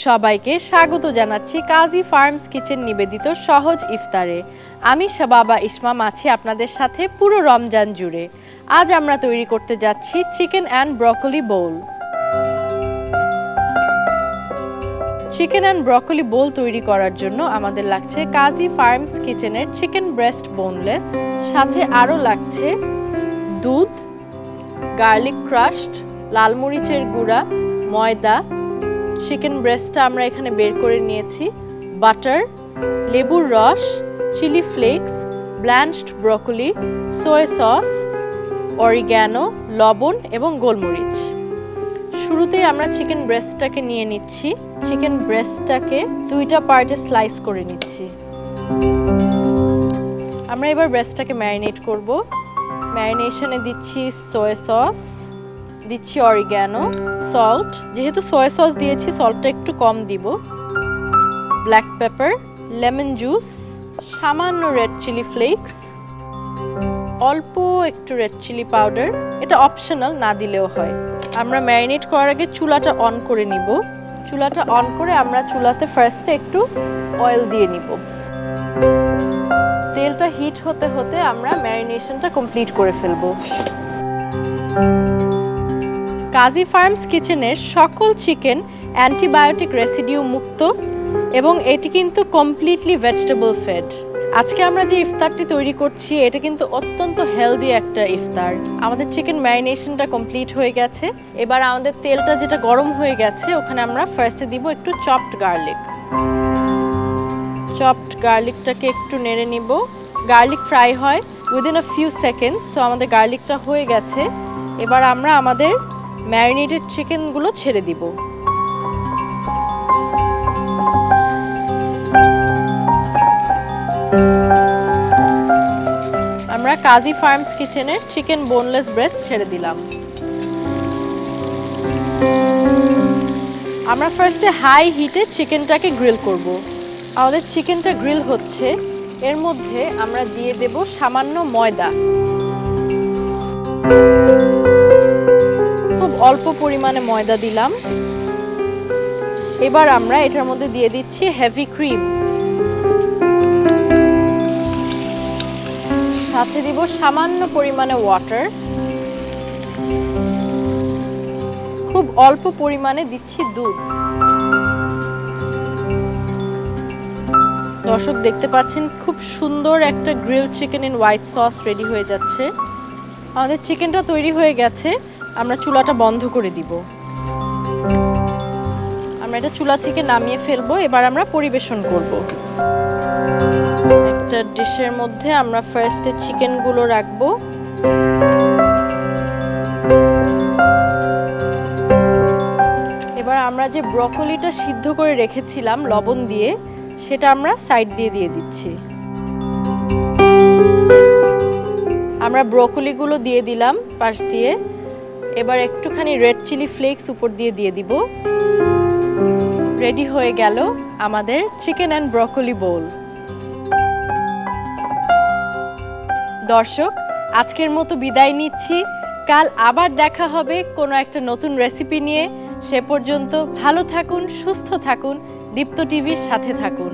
সবাইকে স্বাগত জানাচ্ছি কাজী ফার্মস কিচেন নিবেদিত সহজ ইফতারে। আমি শাবাবা ইসমাম আছি আপনাদের সাথে পুরো রমজান জুড়ে। আজ আমরা তৈরি করতে যাচ্ছি chicken and broccoli bowl. Chicken and broccoli bowl তৈরি করার জন্য আমাদের লাগছে কাজী ফার্মস কিচেনের চিকেন ব্রেস্ট বোনলেস, সাথে আরও লাগছে দুধ, গার্লিক ক্রাশড, লাল মরিচের গুঁড়া, ময়দা, চিকেন ব্রেস্টটা আমরা এখানে বের করে নিয়েছি, বাটার, লেবুর রস, chili flakes, blanched broccoli, soya sauce, oregano, লবণ এবং গোলমরিচ। শুরুতেই আমরা চিকেন ব্রেস্টটাকে নিয়ে নিচ্ছি। চিকেন ব্রেস্টটাকে দুইটা পার্টে স্লাইস করে নিচ্ছি। আমরা এবার ব্রেস্টটাকে ম্যারিনেট করব। ম্যারিনেশনে দিচ্ছি সোয়া সস, দিচ্ছি অরিগ্যানো, সল্ট, যেহেতু সোয়া সস দিয়েছি সল্টটা একটু কম দিব, ব্ল্যাক পেপার, লেমন জুস, সামান্য রেড চিলি ফ্লেক্স, অল্প একটু রেড চিলি পাউডার, এটা অপশনাল, না দিলেও হয়। আমরা ম্যারিনেট করার আগে চুলাটা অন করে নিব। চুলাটা অন করে আমরা চুলাতে ফার্স্টে একটু অয়েল দিয়ে নিব। তেলটা হিট হতে হতে আমরা ম্যারিনেশনটা কমপ্লিট করে ফেলবো। কাজী ফার্মস কিচেনের সকল চিকেন অ্যান্টিবায়োটিক রেসিডিউ মুক্ত এবং এটি কিন্তু কমপ্লিটলি ভেজিটেবল ফেড। আজকে আমরা যে ইফতারটি তৈরি করছি এটা কিন্তু অত্যন্ত হেলদি একটা ইফতার। আমাদের চিকেন ম্যারিনেশনটা কমপ্লিট হয়ে গেছে। এবার আমাদের তেলটা যেটা গরম হয়ে গেছে ওখানে আমরা ফার্স্টে দিব একটু চপড গার্লিক। চপড গার্লিকটাকে একটু নেড়ে নিব। গার্লিক ফ্রাই হয় within a few seconds. So আমাদের গার্লিকটা হয়ে গেছে। এবার আমরা আমাদের ম্যারিনেটেড চিকেনগুলো ছেড়ে দিব। আমরা কাজী ফার্মস কিচেনের চিকেন বোনলেস ব্রেস্ট ছেড়ে দিলাম। আমরা ফার্স্টে হাই হিটে চিকেনটাকে গ্রিল করব। আমাদের চিকেনটা গ্রিল হচ্ছে, এর মধ্যে আমরা দিয়ে দেব সামান্য ময়দা। খুব অল্প পরিমাণে ময়দা দিলাম। এবার আমরা এটার মধ্যে দিয়ে দিচ্ছি হেভি ক্রিম, সাথে দিব সামান্য পরিমাণে ওয়াটার, খুব অল্প পরিমাণে দিচ্ছি দুধ। দর্শক দেখতে পাচ্ছেন খুব সুন্দর একটা grill chicken in white sauce ready হয়ে যাচ্ছে। আমাদের চিকেনটা তৈরি হয়ে গেছে। আমরা চুলাটা বন্ধ করে দিব। আমরা এটা চুলা থেকে নামিয়ে ফেলবো। এবার আমরা পরিবেশন করব। একটা ডিশের মধ্যে আমরা ফার্স্টে চিকেনগুলো রাখবো। এবার আমরা যে ব্রকলিটা সিদ্ধ করে রেখেছিলাম লবণ দিয়ে, সেটা আমরা সাইড দিয়ে দিয়ে দিচ্ছি। আমরা ব্রকলিগুলো দিয়ে দিলাম পাশ দিয়ে। এবার একটুখানি রেড চিলি ফ্লেক্স উপর দিয়ে দিয়ে দিব। রেডি হয়ে গেল আমাদের চিকেন অ্যান্ড ব্রকলি বোল। দর্শক, আজকের মতো বিদায় নিচ্ছি। কাল আবার দেখা হবে কোনো একটা নতুন রেসিপি নিয়ে। সে পর্যন্ত ভালো থাকুন, সুস্থ থাকুন, দীপ্ত টিভির সাথে থাকুন।